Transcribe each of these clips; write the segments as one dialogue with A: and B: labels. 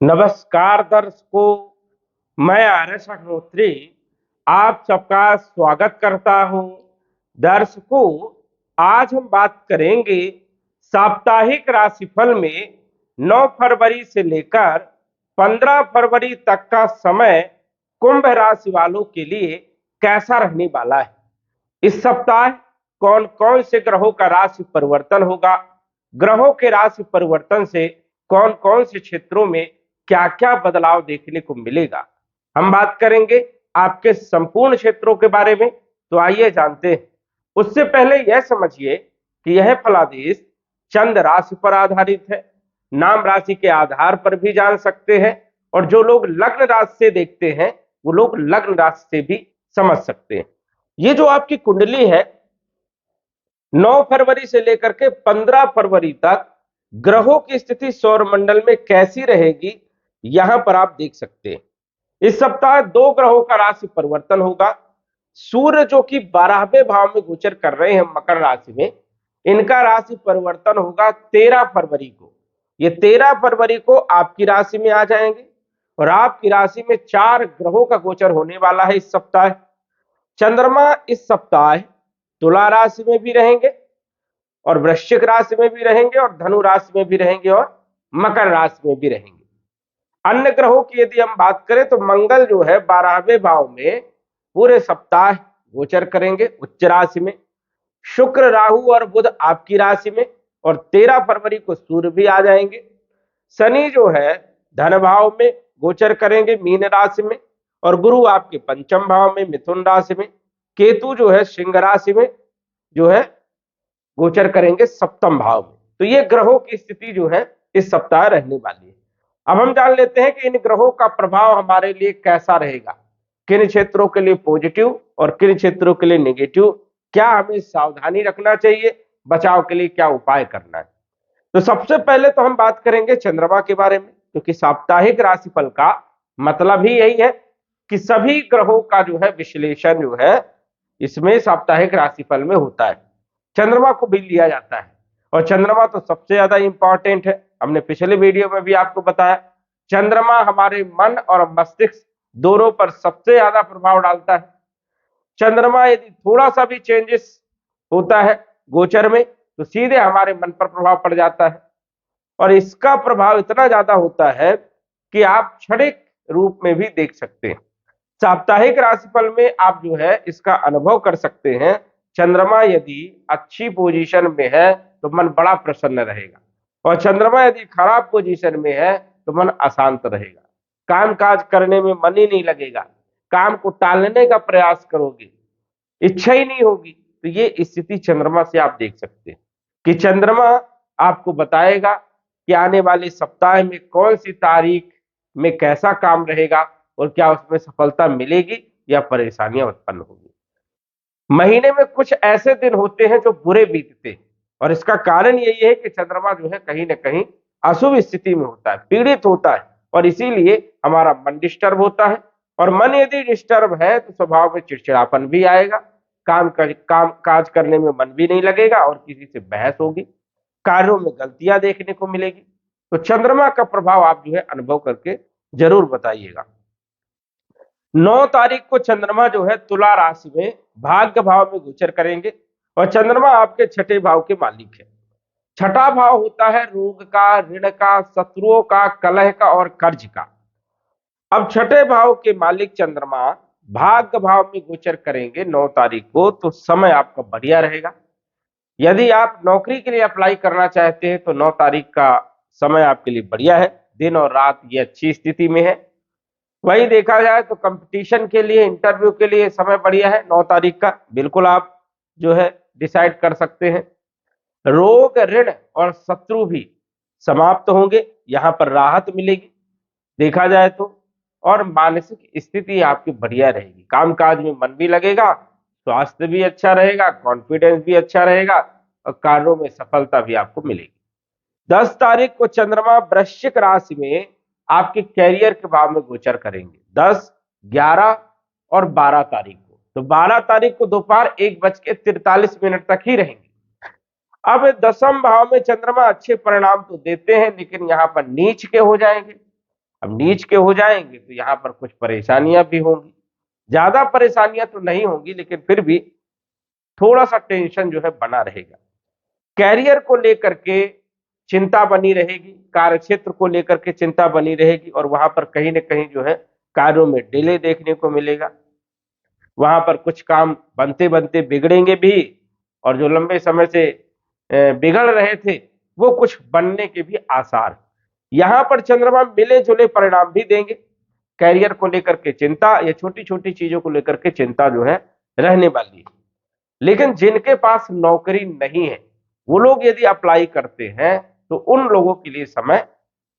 A: नमस्कार दर्शकों, मैं आरएस अग्निहोत्री आप सबका स्वागत करता हूं। दर्शकों, आज हम बात करेंगे साप्ताहिक राशिफल में 9 फरवरी से लेकर 15 फरवरी तक का समय कुंभ राशि वालों के लिए कैसा रहने वाला है। इस सप्ताह कौन कौन से ग्रहों का राशि परिवर्तन होगा, ग्रहों के राशि परिवर्तन से कौन कौन से क्षेत्रों में क्या क्या बदलाव देखने को मिलेगा। हम बात करेंगे आपके संपूर्ण क्षेत्रों के बारे में। तो आइए जानते हैं। उससे पहले यह समझिए कि यह फलादेश चंद राशि पर आधारित है। नाम राशि के आधार पर भी जान सकते हैं और जो लोग लग्न राशि से देखते हैं वो लोग लग्न राशि से भी समझ सकते हैं। ये जो आपकी कुंडली है 9 फरवरी से लेकर के 15 फरवरी तक ग्रहों की स्थिति सौर मंडल में कैसी रहेगी, यहां पर आप देख सकते हैं। इस सप्ताह 2 ग्रहों का राशि परिवर्तन होगा। सूर्य जो कि 12वें भाव में गोचर कर रहे हैं मकर राशि में, इनका राशि परिवर्तन होगा 13 फरवरी को। ये 13 फरवरी को आपकी राशि में आ जाएंगे और आपकी राशि में 4 ग्रहों का गोचर होने वाला है इस सप्ताह। चंद्रमा इस सप्ताह तुला राशि में भी रहेंगे और वृश्चिक राशि में भी रहेंगे और धनु राशि में भी रहेंगे और मकर राशि में भी रहेंगे। अन्य ग्रहों की यदि हम बात करें तो मंगल जो है 12वें भाव में पूरे सप्ताह गोचर करेंगे उच्च राशि में। शुक्र, राहु और बुध आपकी राशि में और 13 फरवरी को सूर्य भी आ जाएंगे। शनि जो है धन भाव में गोचर करेंगे मीन राशि में और गुरु आपके पंचम भाव में मिथुन राशि में। केतु जो है सिंह राशि में जो है गोचर करेंगे सप्तम भाव में। तो ये ग्रहों की स्थिति जो है इस सप्ताह रहने वाली है। अब हम जान लेते हैं कि इन ग्रहों का प्रभाव हमारे लिए कैसा रहेगा, किन क्षेत्रों के लिए पॉजिटिव और किन क्षेत्रों के लिए नेगेटिव, क्या हमें सावधानी रखना चाहिए, बचाव के लिए क्या उपाय करना है। तो सबसे पहले तो हम बात करेंगे चंद्रमा के बारे में, क्योंकि साप्ताहिक राशिफल का मतलब ही यही है कि सभी ग्रहों का जो है विश्लेषण जो है इसमें साप्ताहिक राशिफल में होता है। चंद्रमा को भी लिया जाता है और चंद्रमा तो सबसे ज्यादा इंपॉर्टेंट है। हमने पिछले वीडियो में भी आपको बताया चंद्रमा हमारे मन और मस्तिष्क दोनों पर सबसे ज्यादा प्रभाव डालता है। चंद्रमा यदि थोड़ा सा भी चेंजेस होता है गोचर में तो सीधे हमारे मन पर प्रभाव पड़ जाता है और इसका प्रभाव इतना ज्यादा होता है कि आप क्षणिक रूप में भी देख सकते हैं। साप्ताहिक राशिफल में आप जो है इसका अनुभव कर सकते हैं। चंद्रमा यदि अच्छी पोजीशन में है तो मन बड़ा प्रसन्न रहेगा और चंद्रमा यदि खराब पोजीशन में है तो मन अशांत रहेगा, काम काज करने में मन ही नहीं लगेगा, काम को टालने का प्रयास करोगे, इच्छा ही नहीं होगी। तो ये स्थिति चंद्रमा से आप देख सकते हैं कि चंद्रमा आपको बताएगा कि आने वाले सप्ताह में कौन सी तारीख में कैसा काम रहेगा और क्या उसमें सफलता मिलेगी या परेशानियां उत्पन्न होगी। महीने में कुछ ऐसे दिन होते हैं जो बुरे बीतते हैं और इसका कारण यही है कि चंद्रमा जो है कहीं ना कहीं अशुभ स्थिति में होता है, पीड़ित होता है और इसीलिए हमारा मन डिस्टर्ब होता है और मन यदि डिस्टर्ब है तो स्वभाव में चिड़चिड़ापन भी आएगा, काम काज करने में मन भी नहीं लगेगा और किसी से बहस होगी, कार्यों में गलतियां देखने को मिलेगी। तो चंद्रमा का प्रभाव आप जो है अनुभव करके जरूर बताइएगा। 9 तारीख को चंद्रमा जो है तुला राशि में भाग्य भाव में गोचर करेंगे और चंद्रमा आपके छठे भाव के मालिक है। छठा भाव होता है रोग का, ऋण का, शत्रुओं का, कलह का और कर्ज का। अब छठे भाव के मालिक चंद्रमा भाग्य भाव में गोचर करेंगे 9 तारीख को, तो समय आपका बढ़िया रहेगा। यदि आप नौकरी के लिए अप्लाई करना चाहते हैं तो 9 तारीख का समय आपके लिए बढ़िया है, दिन और रात ये अच्छी स्थिति में है। वही देखा जाए तो कंपटीशन के लिए, इंटरव्यू के लिए समय बढ़िया है 9 तारीख का, बिल्कुल आप जो है डिसाइड कर सकते हैं। रोग, ऋण और शत्रु भी समाप्त होंगे, यहां पर राहत मिलेगी देखा जाए तो। और मानसिक स्थिति आपकी बढ़िया रहेगी, कामकाज में मन भी लगेगा, स्वास्थ्य भी अच्छा रहेगा, कॉन्फिडेंस भी अच्छा रहेगा और कार्यों में सफलता भी आपको मिलेगी। 10 तारीख को चंद्रमा वृश्चिक राशि में आपके कैरियर के भाव में गोचर करेंगे 10, 11 और 12 तारीख को। तो 12 तारीख को दोपहर 1:43 तक ही रहेंगे। अब 10वें भाव में चंद्रमा अच्छे परिणाम तो देते हैं लेकिन यहाँ पर नीच के हो जाएंगे अब नीच के हो जाएंगे तो यहाँ पर कुछ परेशानियां भी होंगी, ज्यादा परेशानियां तो नहीं होंगी लेकिन फिर भी थोड़ा सा टेंशन जो है बना रहेगा। कैरियर को लेकर के चिंता बनी रहेगी, कार्य क्षेत्र को लेकर के चिंता बनी रहेगी और वहां पर कहीं ना कहीं जो है कार्यों में डिले देखने को मिलेगा। वहां पर कुछ काम बनते बनते बिगड़ेंगे भी और जो लंबे समय से बिगड़ रहे थे वो कुछ बनने के भी आसार। यहां पर चंद्रमा मिले जुले परिणाम भी देंगे। कैरियर को लेकर के चिंता या छोटी छोटी चीजों को लेकर के चिंता जो है रहने वाली है। लेकिन जिनके पास नौकरी नहीं है वो लोग यदि अप्लाई करते हैं तो उन लोगों के लिए समय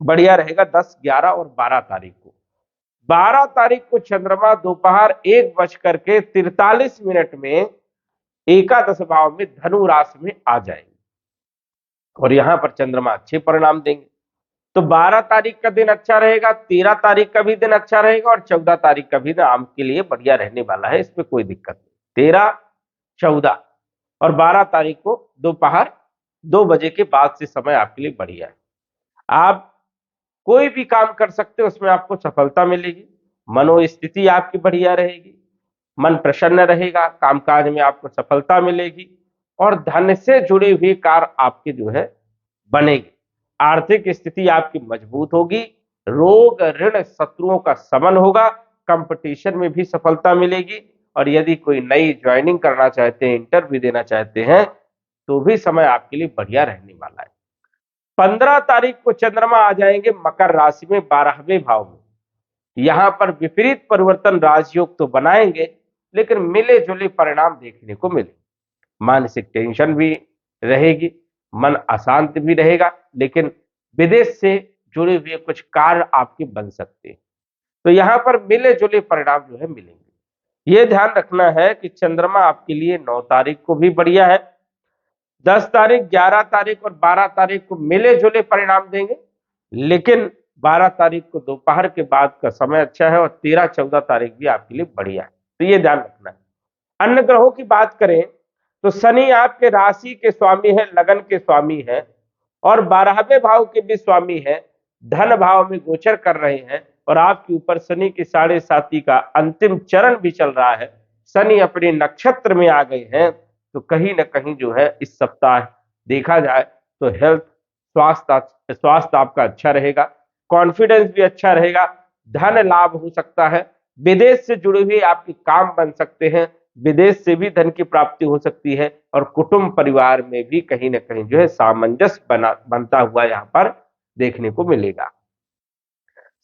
A: बढ़िया रहेगा 10, 11 और 12 तारीख को। 12 तारीख को चंद्रमा दोपहर 1:43 में एकादश भाव में धनु राशि में आ जाएंगे और यहां पर चंद्रमा अच्छे परिणाम देंगे। तो 12 तारीख का दिन अच्छा रहेगा, 13 तारीख का भी दिन अच्छा रहेगा और 14 तारीख का भी दिन आपके लिए बढ़िया रहने वाला है, इसमें कोई दिक्कत नहीं। 13, 14 और 12 तारीख को दोपहर 2 बजे के बाद से समय आपके लिए बढ़िया है। आप कोई भी काम कर सकते हो उसमें आपको सफलता मिलेगी, मनोस्थिति आपकी बढ़िया रहेगी, मन प्रसन्न रहेगा, कामकाज में आपको सफलता मिलेगी और धन से जुड़े हुए कार्य आपके जो है बनेगी। आर्थिक स्थिति आपकी मजबूत होगी, रोग ऋण शत्रुओं का शमन होगा, कंपटीशन में भी सफलता मिलेगी और यदि कोई नई ज्वाइनिंग करना चाहते हैं, इंटरव्यू देना चाहते हैं तो भी समय आपके लिए बढ़िया रहने वाला है। 15 तारीख को चंद्रमा आ जाएंगे मकर राशि में 12वें भाव में। यहां पर विपरीत परिवर्तन राजयोग तो बनाएंगे लेकिन मिले जुले परिणाम देखने को मिले। मानसिक टेंशन भी रहेगी, मन अशांत भी रहेगा लेकिन विदेश से जुड़े हुए कुछ कार्य आपके बन सकते हैं। तो यहां पर मिले जुले परिणाम जो है मिलेंगे। यह ध्यान रखना है कि चंद्रमा आपके लिए 9 तारीख को भी बढ़िया है, 10 तारीख, 11 तारीख और 12 तारीख को मिले जुले परिणाम देंगे लेकिन 12 तारीख को दोपहर के बाद का समय अच्छा है और 13, 14 तारीख भी आपके लिए बढ़िया है। तो ये ध्यान रखना है। अन्य ग्रहों की बात करें तो शनि आपके राशि के स्वामी है, लगन के स्वामी है और 12वें भाव के भी स्वामी है, धन भाव में गोचर कर रहे हैं और आपके ऊपर शनि की 7.5 का अंतिम चरण भी चल रहा है। शनि अपने नक्षत्र में आ गए हैं तो कहीं ना कहीं जो है इस सप्ताह देखा जाए तो हेल्थ, स्वास्थ्य आपका अच्छा रहेगा, कॉन्फिडेंस भी अच्छा रहेगा, धन लाभ हो सकता है, विदेश से जुड़े हुए आपके काम बन सकते हैं, विदेश से भी धन की प्राप्ति हो सकती है और कुटुंब परिवार में भी कहीं ना कहीं जो है सामंजस्य बनता हुआ यहाँ पर देखने को मिलेगा।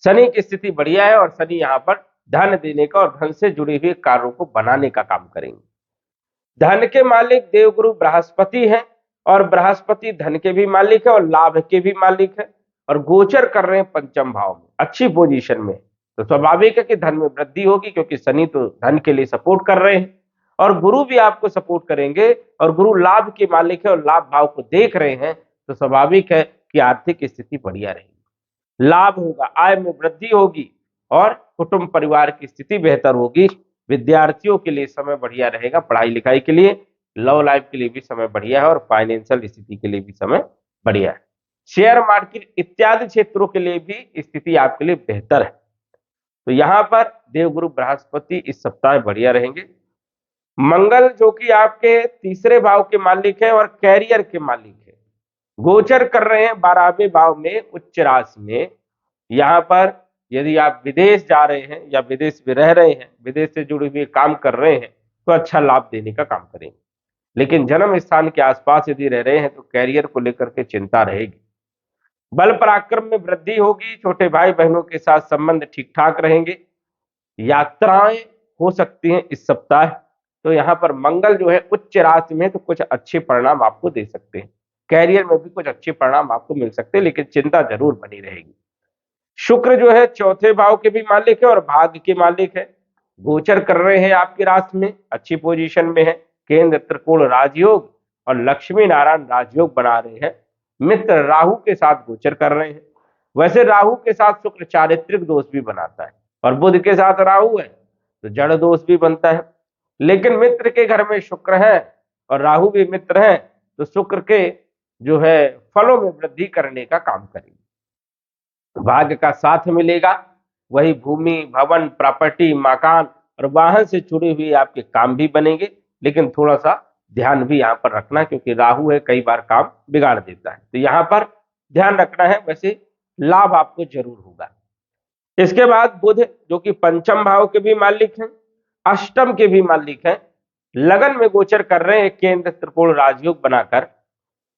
A: शनि की स्थिति बढ़िया है और शनि यहाँ पर धन देने का और धन से जुड़े हुए कार्यों को बनाने का काम करेंगे। धन के मालिक देवगुरु बृहस्पति हैं और बृहस्पति धन के भी मालिक है और लाभ के भी मालिक है और गोचर कर रहे हैं पंचम भाव में, अच्छी पोजीशन में। तो स्वाभाविक है कि धन में वृद्धि होगी क्योंकि शनि तो धन के लिए सपोर्ट कर रहे हैं और गुरु भी आपको सपोर्ट करेंगे और गुरु लाभ के मालिक है और लाभ भाव को देख रहे हैं तो स्वाभाविक है कि आर्थिक स्थिति बढ़िया रहेगी, लाभ होगा, आय में वृद्धि होगी और कुटुंब परिवार की स्थिति बेहतर होगी। विद्यार्थियों के लिए समय बढ़िया रहेगा, पढ़ाई लिखाई के लिए, लव लाइफ के लिए भी समय बढ़िया है और फाइनेंशियल स्थिति के लिए भी समय बढ़िया है। शेयर मार्केट इत्यादि क्षेत्रों के लिए भी स्थिति आपके लिए बेहतर है। तो यहां पर देवगुरु बृहस्पति इस सप्ताह बढ़िया रहेंगे। मंगल जो कि आपके तीसरे भाव के मालिक है और कैरियर के मालिक है, गोचर कर रहे हैं 12वें भाव में उच्च राशि में। यहां पर यदि आप विदेश जा रहे हैं या विदेश में रह रहे हैं, विदेश से जुड़े हुए काम कर रहे हैं तो अच्छा लाभ देने का काम करेंगे। लेकिन जन्म स्थान के आसपास यदि रह रहे हैं तो कैरियर को लेकर के चिंता रहेगी। बल पराक्रम में वृद्धि होगी, छोटे भाई बहनों के साथ संबंध ठीक ठाक रहेंगे, यात्राएं हो सकती हैं इस सप्ताह। तो यहाँ पर मंगल जो है उच्च राशि में तो कुछ अच्छे परिणाम आपको दे सकते हैं, कैरियर में भी कुछ अच्छे परिणाम आपको मिल सकते हैं लेकिन चिंता जरूर बनी रहेगी। शुक्र जो है चौथे भाव के भी मालिक है और भाग्य के मालिक है, गोचर कर रहे हैं आपकी राशि में, अच्छी पोजीशन में है, केंद्र त्रिकोण राजयोग और लक्ष्मी नारायण राजयोग बना रहे हैं। मित्र राहु के साथ गोचर कर रहे हैं। वैसे राहु के साथ शुक्र चारित्रिक दोष भी बनाता है और बुध के साथ राहु है तो जड़ दोष भी बनता है, लेकिन मित्र के घर में शुक्र है और राहु भी मित्र है तो शुक्र के जो है फलों में वृद्धि करने का काम करेंगे। भाग्य का साथ मिलेगा। वही भूमि, भवन, प्रॉपर्टी, मकान और वाहन से जुड़े हुए आपके काम भी बनेंगे, लेकिन थोड़ा सा ध्यान भी यहाँ पर रखना, क्योंकि राहु है, कई बार काम बिगाड़ देता है, तो यहाँ पर ध्यान रखना है। वैसे लाभ आपको जरूर होगा। इसके बाद बुध, जो कि पंचम भाव के भी मालिक हैं, अष्टम के भी मालिक हैं, लगन में गोचर कर रहे हैं केंद्र त्रिकोण राजयोग बनाकर।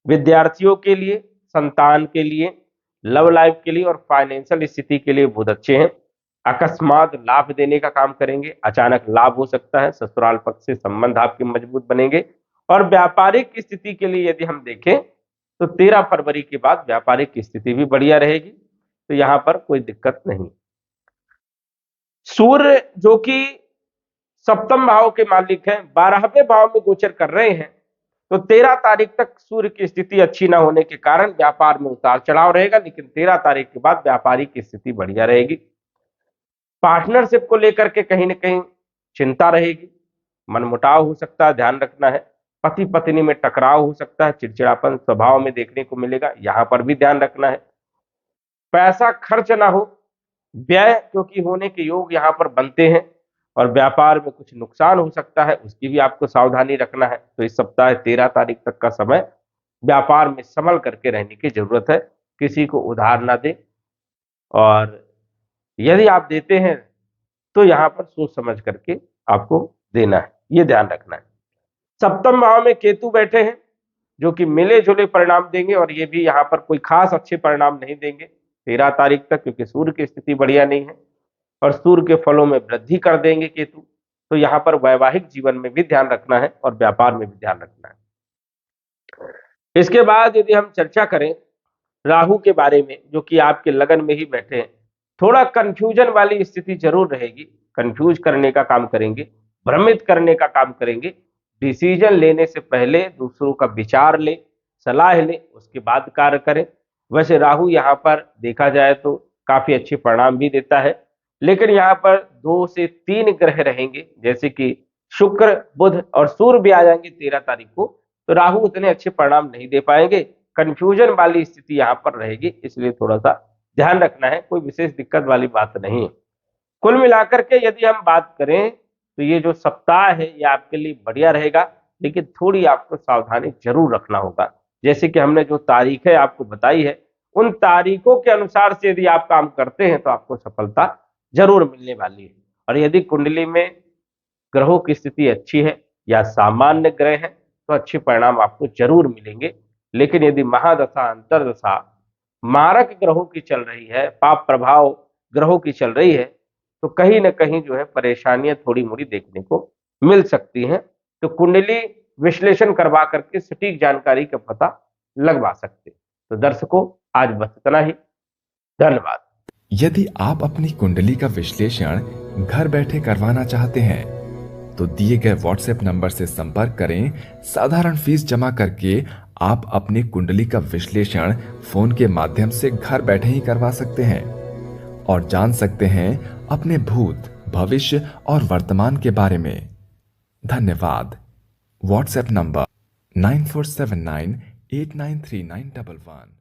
A: विद्यार्थियों के लिए, संतान के लिए, लव लाइफ के लिए और फाइनेंशियल स्थिति के लिए बुध अच्छे हैं। अकस्मात लाभ देने का काम करेंगे, अचानक लाभ हो सकता है, ससुराल पक्ष से संबंध आपके मजबूत बनेंगे। और व्यापारिक स्थिति के लिए यदि हम देखें तो 13 फरवरी के बाद व्यापारिक स्थिति भी बढ़िया रहेगी, तो यहां पर कोई दिक्कत नहीं। सूर्य, जो कि सप्तम भाव के मालिक हैं, 12वें भाव में गोचर कर रहे हैं, तो 13 तारीख तक सूर्य की स्थिति अच्छी ना होने के कारण व्यापार में उतार चढ़ाव रहेगा, लेकिन 13 तारीख के बाद व्यापारिक स्थिति बढ़िया रहेगी। पार्टनरशिप को लेकर के कहीं ना कहीं चिंता रहेगी, मनमुटाव हो सकता है, ध्यान रखना है। पति पत्नी में टकराव हो सकता है, चिड़चिड़ापन स्वभाव में देखने को मिलेगा, यहां पर भी ध्यान रखना है। पैसा खर्च ना हो, व्यय क्योंकि होने के योग यहां पर बनते हैं, और व्यापार में कुछ नुकसान हो सकता है, उसकी भी आपको सावधानी रखना है। तो इस सप्ताह 13 तारीख तक का समय व्यापार में संभल करके रहने की जरूरत है, किसी को उधार ना दे, और यदि आप देते हैं तो यहां पर सोच समझ करके आपको देना है, ये ध्यान रखना है। सप्तम भाव में केतु बैठे हैं, जो कि मिले जुले परिणाम देंगे, और ये भी यहाँ पर कोई खास अच्छे परिणाम नहीं देंगे 13 तारीख तक, क्योंकि सूर्य की स्थिति बढ़िया नहीं है, और सूर्य के फलों में वृद्धि कर देंगे केतु। तो यहाँ पर वैवाहिक जीवन में भी ध्यान रखना है और व्यापार में भी ध्यान रखना है। इसके बाद यदि हम चर्चा करें राहु के बारे में, जो कि आपके लगन में ही बैठे हैं, थोड़ा कंफ्यूजन वाली स्थिति जरूर रहेगी, कंफ्यूज करने का काम करेंगे, भ्रमित करने का काम करेंगे। डिसीजन लेने से पहले दूसरों का विचार ले, सलाह ले, उसके बाद कार्य करें। वैसे राहु यहाँ पर देखा जाए तो काफी अच्छे परिणाम भी देता है, लेकिन यहाँ पर 2 से 3 ग्रह रहेंगे, जैसे कि शुक्र, बुध और सूर्य भी आ जाएंगे 13 तारीख को, तो राहु उतने अच्छे परिणाम नहीं दे पाएंगे, कंफ्यूजन वाली स्थिति यहाँ पर रहेगी, इसलिए थोड़ा सा ध्यान रखना है, कोई विशेष दिक्कत वाली बात नहीं है। कुल मिलाकर के यदि हम बात करें तो ये जो सप्ताह है ये आपके लिए बढ़िया रहेगा, लेकिन थोड़ी आपको सावधानी जरूर रखना होगा। जैसे कि हमने जो तारीखें आपको बताई है, उन तारीखों के अनुसार से यदि आप काम करते हैं तो आपको सफलता जरूर मिलने वाली है। और यदि कुंडली में ग्रहों की स्थिति अच्छी है या सामान्य ग्रह है तो अच्छे परिणाम आपको जरूर मिलेंगे, लेकिन यदि महादशा, अंतरदशा मारक ग्रहों की चल रही है, पाप प्रभाव ग्रहों की चल रही है, तो कहीं ना कहीं जो है परेशानियां थोड़ी मोड़ी देखने को मिल सकती हैं। तो कुंडली विश्लेषण करवा करके सटीक जानकारी का पता लगवा सकते। तो दर्शकों, आज बस इतना ही। धन्यवाद।
B: यदि आप अपनी कुंडली का विश्लेषण घर बैठे करवाना चाहते हैं तो दिए गए व्हाट्सएप नंबर से संपर्क करें। साधारण फीस जमा करके आप अपनी कुंडली का विश्लेषण फोन के माध्यम से घर बैठे ही करवा सकते हैं और जान सकते हैं अपने भूत, भविष्य और वर्तमान के बारे में। धन्यवाद। WhatsApp number 9479893911।